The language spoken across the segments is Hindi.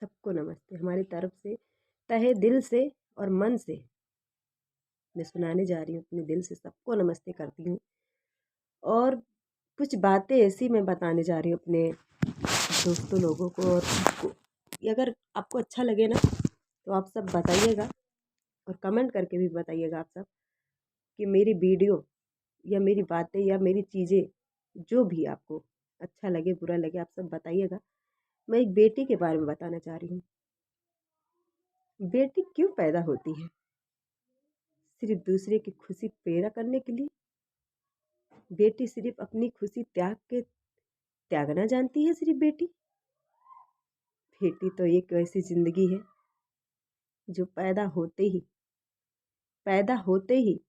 सबको नमस्ते हमारी तरफ से, तहे दिल से और मन से मैं सुनाने जा रही हूँ। अपने दिल से सबको नमस्ते करती हूँ। और कुछ बातें ऐसी मैं बताने जा रही हूँ अपने दोस्तों लोगों को, और अगर आपको अच्छा लगे ना तो आप सब बताइएगा और कमेंट करके भी बताइएगा आप सब कि मेरी वीडियो या मेरी बातें या मेरी चीज़ें जो भी आपको अच्छा लगे बुरा लगे आप सब बताइएगा। मैं एक बेटी के बारे में बताना चाह रही हूँ। बेटी क्यों पैदा होती है? सिर्फ दूसरे की खुशी पूरा करने के लिए? बेटी सिर्फ अपनी खुशी त्यागना जानती है सिर्फ बेटी? बेटी तो एक ऐसी जिंदगी है जो पैदा होते ही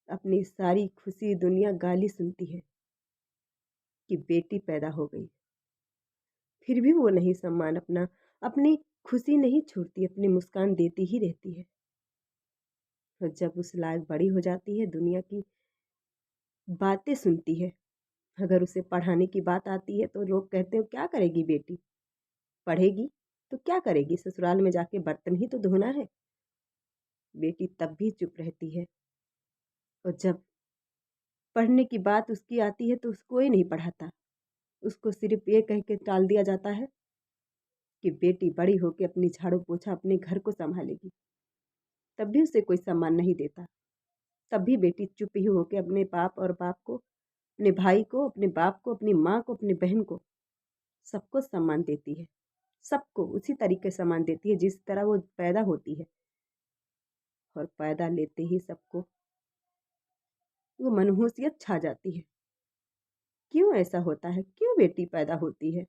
अपनी सारी खुशी दुनिया गाली सुनती है कि बेटी पैदा हो गई। फिर भी वो नहीं सम्मान अपनी खुशी नहीं छोड़ती, अपनी मुस्कान देती ही रहती है। और जब उस लायक बड़ी हो जाती है, दुनिया की बातें सुनती है। अगर उसे पढ़ाने की बात आती है तो लोग कहते हैं क्या करेगी बेटी, पढ़ेगी तो क्या करेगी, ससुराल में जाके बर्तन ही तो धोना है। बेटी तब भी चुप रहती है। और जब पढ़ने की बात उसकी आती है तो उसको कोई नहीं पढ़ाता। उसको सिर्फ ये कह के टाल दिया जाता है कि बेटी बड़ी होकर अपनी झाड़ू पोछा अपने घर को संभालेगी। तब भी उसे कोई सम्मान नहीं देता। तब भी बेटी चुप ही होकर अपने बाप को, अपने भाई को, अपने बाप को, अपनी माँ को, अपनी बहन को, सबको सम्मान देती है। सबको उसी तरीके से सम्मान देती है जिस तरह वो पैदा होती है। और पैदा लेते ही सबको वो मनहूसियत छा जाती है। क्यों ऐसा होता है? क्यों बेटी पैदा होती है?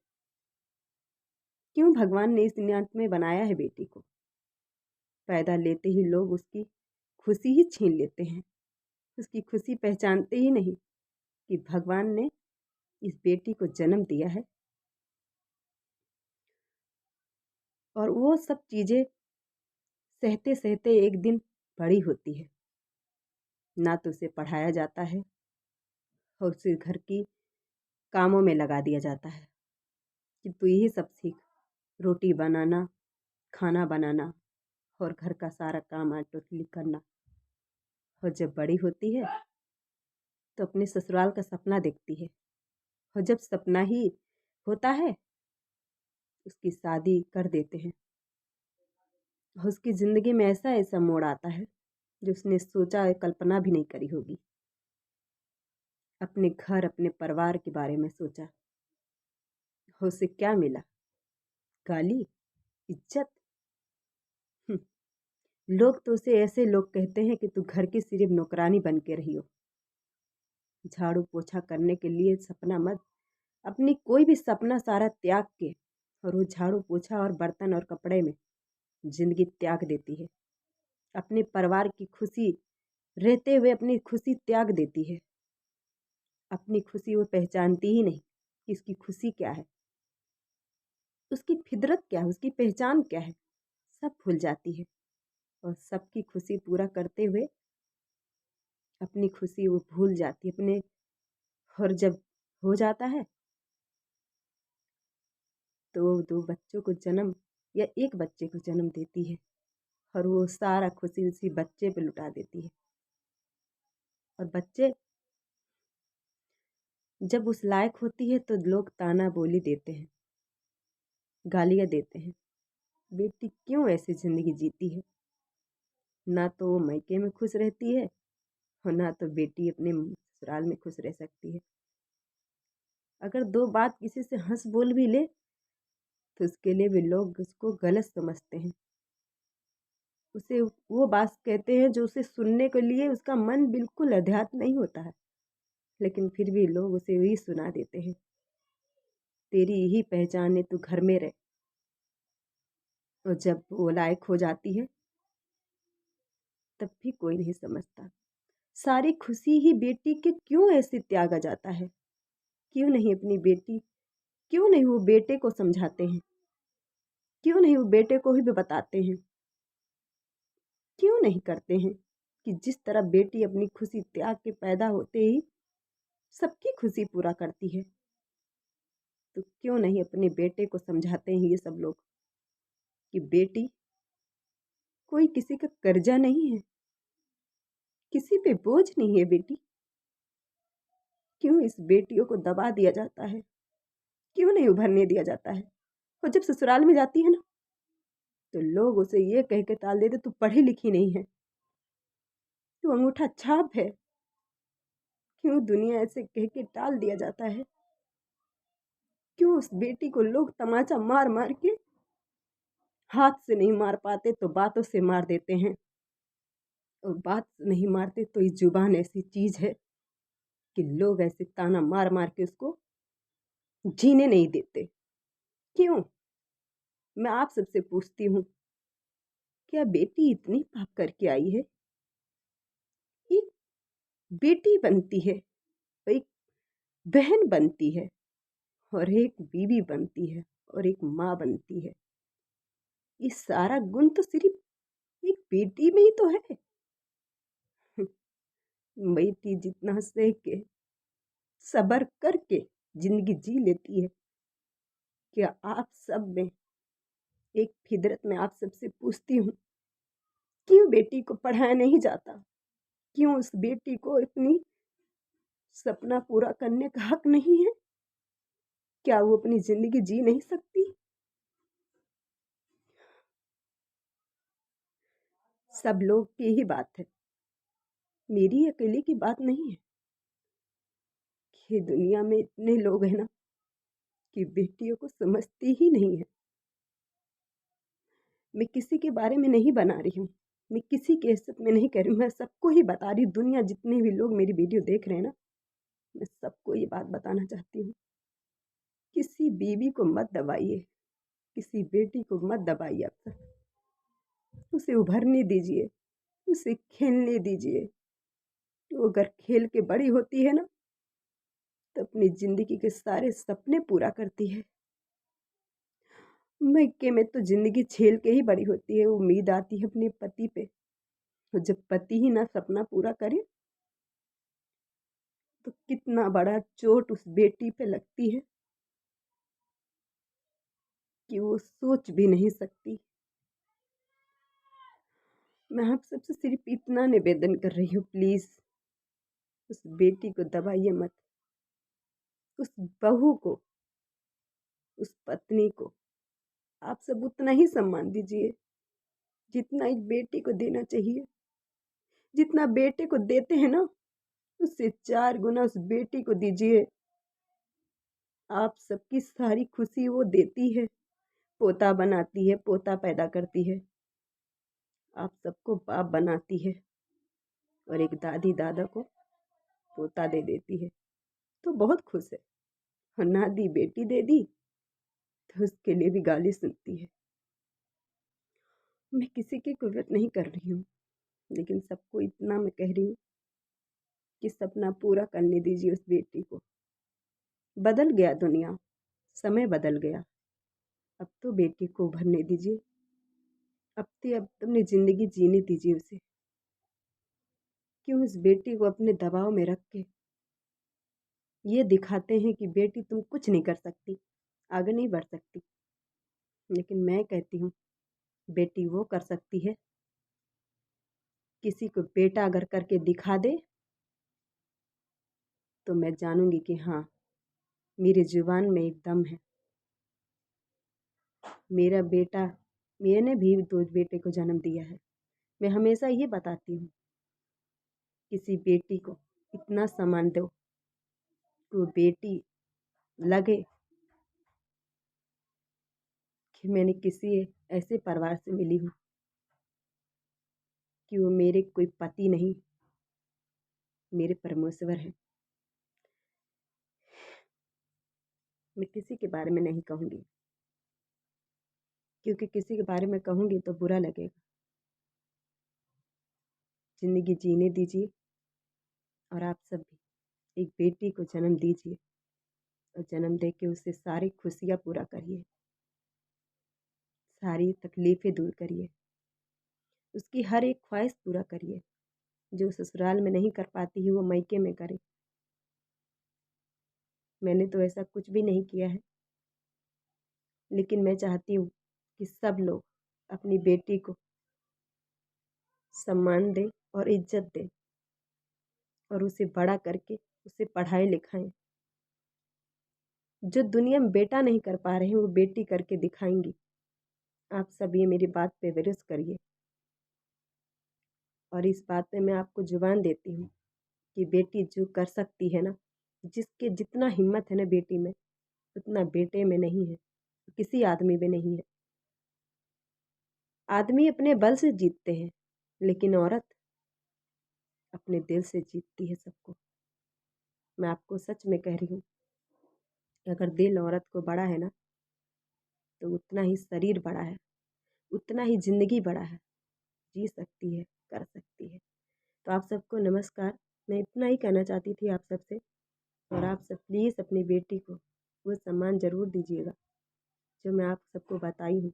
क्यों भगवान ने इस दुनिया में बनाया है बेटी को? पैदा लेते ही लोग उसकी खुशी ही छीन लेते हैं। उसकी खुशी पहचानते ही नहीं कि भगवान ने इस बेटी को जन्म दिया है। और वो सब चीज़ें सहते सहते एक दिन बड़ी होती है। ना तो उसे पढ़ाया जाता है और उसे घर की कामों में लगा दिया जाता है कि तू यही सब सीख, रोटी बनाना, खाना बनाना और घर का सारा काम आटोटली करना। और जब बड़ी होती है तो अपने ससुराल का सपना देखती है। और जब सपना ही होता है उसकी शादी कर देते हैं। और उसकी ज़िंदगी में ऐसा ऐसा मोड़ आता है जो उसने सोचा कल्पना भी नहीं करी होगी। अपने घर अपने परिवार के बारे में सोचा। उसे क्या मिला? गाली, इज्जत। लोग तो उसे ऐसे लोग कहते हैं कि तू घर की सिर्फ नौकरानी बन के रही हो। झाड़ू पोछा करने के लिए सपना मत, अपनी कोई भी सपना सारा त्याग के और वो झाड़ू पोछा और बर्तन और कपड़े में जिंदगी त्याग देती है। अपने परिवार की खुशी रहते हुए अपनी खुशी त्याग देती है। अपनी खुशी वो पहचानती ही नहीं कि इसकी खुशी क्या है, उसकी फितरत क्या है, उसकी पहचान क्या है। सब भूल जाती है और सबकी खुशी पूरा करते हुए अपनी खुशी वो भूल जाती है अपने। और जब हो जाता है तो वो दो बच्चों को जन्म या एक बच्चे को जन्म देती है और वो सारा खुशी उसी बच्चे पे लुटा देती है। और बच्चे जब उस लायक होती है तो लोग ताना बोली देते हैं, गालियाँ देते हैं। बेटी क्यों ऐसी ज़िंदगी जीती है? ना तो वो मायके में खुश रहती है और ना तो बेटी अपने ससुराल में खुश रह सकती है। अगर दो बात किसी से हंस बोल भी ले तो उसके लिए भी लोग उसको गलत समझते हैं। उसे वो बात कहते हैं जो उसे सुनने के लिए उसका मन बिल्कुल अध्यात्म नहीं होता है, लेकिन फिर भी लोग उसे वही सुना देते हैं, तेरी यही पहचान है, तू घर में रह। और जब वो लायक हो जाती है तब भी कोई नहीं समझता। सारी खुशी ही बेटी के क्यों ऐसे त्यागा जाता है? क्यों नहीं अपनी बेटी, क्यों नहीं वो बेटे को समझाते हैं? क्यों नहीं वो बेटे को ही भी बताते हैं? क्यों नहीं करते हैं कि जिस तरह बेटी अपनी खुशी त्याग के पैदा होते ही सबकी खुशी पूरा करती है, तो क्यों नहीं अपने बेटे को समझाते हैं ये सब लोग? कि बेटी कोई किसी का कर्जा नहीं है, किसी पे बोझ नहीं है बेटी। क्यों इस बेटियों को दबा दिया जाता है, क्यों नहीं उभरने दिया जाता है। और जब ससुराल में जाती है ना, तो लोग उसे ये कह के टाल देते तू पढ़ी लिखी नहीं है, तू अंगूठा छाप है। क्यों दुनिया ऐसे कह के टाल दिया जाता है। क्यों उस बेटी को लोग तमाचा मार मार के, हाथ से नहीं मार पाते तो बातों से मार देते हैं, और बात नहीं मारते तो ये जुबान ऐसी चीज है कि लोग ऐसे ताना मार मार के उसको जीने नहीं देते। क्यों, मैं आप सबसे पूछती हूँ, क्या बेटी इतनी पाप करके आई है। एक बेटी बनती है, एक बहन बनती है, और एक बीवी बनती है, और एक माँ बनती है। ये सारा गुण तो सिर्फ एक बेटी में ही तो है। बेटी जितना सह के सबर करके जिंदगी जी लेती है, क्या आप सब में एक फितरत में आप सबसे पूछती हूँ, क्यों बेटी को पढ़ाया नहीं जाता। क्यों उस बेटी को अपनी सपना पूरा करने का हक नहीं है। क्या वो अपनी जिंदगी जी नहीं सकती। सब लोग की ही बात है, मेरी अकेले की बात नहीं है। कि दुनिया में इतने लोग हैं ना कि बेटियों को समझती ही नहीं है। मैं किसी के बारे में नहीं बना रही हूँ, मैं किसी के इज्जत में नहीं कर रही हूँ, मैं सबको ही बता रही हूँ। दुनिया जितने भी लोग मेरी वीडियो देख रहे हैं ना, मैं सबको ये बात बताना चाहती हूँ, किसी बीवी को मत दबाइए, किसी बेटी को मत दबाइए। आप सब उसे उभरने दीजिए, उसे खेलने दीजिए। वो अगर खेल के बड़ी होती है ना, तो अपनी जिंदगी के सारे सपने पूरा करती है। मैके में तो जिंदगी झेल के ही बड़ी होती है। उम्मीद आती है अपने पति पे, और जब पति ही ना सपना पूरा करे, तो कितना बड़ा चोट उस बेटी पे लगती है कि वो सोच भी नहीं सकती। मैं आप सबसे सिर्फ इतना निवेदन कर रही हूँ, प्लीज उस बेटी को दबाइए मत। उस बहू को, उस पत्नी को आप सब उतना ही सम्मान दीजिए जितना एक बेटी को देना चाहिए। जितना बेटे को देते हैं ना, उससे 4 गुना उस बेटी को दीजिए। आप सबकी सारी खुशी वो देती है, पोता बनाती है, पोता पैदा करती है, आप सबको बाप बनाती है, और एक दादी दादा को पोता दे देती है, तो बहुत खुश है। और ना दी बेटी दे दी तो उसके लिए भी गाली सुनती है। मैं किसी की कुर्रत नहीं कर रही हूँ, लेकिन सबको इतना मैं कह रही हूँ कि सपना पूरा करने दीजिए उस बेटी को। बदल गया दुनिया, समय बदल गया, अब तो बेटी को उभरने दीजिए। अब अपनी जिंदगी जीने दीजिए उसे। क्यों इस बेटी को अपने दबाव में रख के ये दिखाते हैं कि बेटी तुम कुछ नहीं कर सकती, आगे नहीं बढ़ सकती। लेकिन मैं कहती हूँ, बेटी वो कर सकती है, किसी को बेटा अगर करके दिखा दे तो मैं जानूंगी कि हाँ, मेरी जुबान में एक दम है। मेरा बेटा, मैंने भी 2 बेटे को जन्म दिया है। मैं हमेशा ये बताती हूँ, किसी बेटी को इतना सम्मान दो कि वो बेटी लगे कि मैंने किसी ऐसे परिवार से मिली हूँ कि वो मेरे कोई पति नहीं, मेरे परमेश्वर हैं। मैं किसी के बारे में नहीं कहूँगी, क्योंकि किसी के बारे में कहूँगी तो बुरा लगेगा। ज़िंदगी जीने दीजिए, और आप सब भी एक बेटी को जन्म दीजिए, और जन्म दे के उससे सारी खुशियाँ पूरा करिए, सारी तकलीफ़ें दूर करिए, उसकी हर एक ख्वाहिश पूरा करिए। जो ससुराल में नहीं कर पाती है वो मायके में करे। मैंने तो ऐसा कुछ भी नहीं किया है, लेकिन मैं चाहती हूँ कि सब लोग अपनी बेटी को सम्मान दें और इज्जत दें और उसे बड़ा करके उसे पढ़ाएं लिखाएं। जो दुनिया में बेटा नहीं कर पा रहे हैं वो बेटी करके दिखाएंगी। आप सब ये मेरी बात पे विश्वास करिए और इस बात पे मैं आपको जुबान देती हूँ कि बेटी जो कर सकती है ना, जिसके जितना हिम्मत है ना बेटी में, उतना बेटे में नहीं है, किसी आदमी में नहीं है। आदमी अपने बल से जीतते हैं, लेकिन औरत अपने दिल से जीतती है सबको। मैं आपको सच में कह रही हूँ, अगर दिल औरत को बड़ा है ना, तो उतना ही शरीर बड़ा है, उतना ही जिंदगी बड़ा है, जी सकती है, कर सकती है। तो आप सबको नमस्कार। मैं इतना ही कहना चाहती थी आप सबसे, और आप सब प्लीज़ अपनी बेटी को वो सम्मान ज़रूर दीजिएगा जो मैं आप सबको बताई हूँ,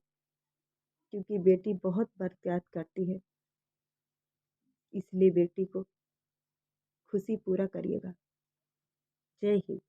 क्योंकि बेटी बहुत बार त्याग करती है, इसलिए बेटी को खुशी पूरा करिएगा। जय हिंद।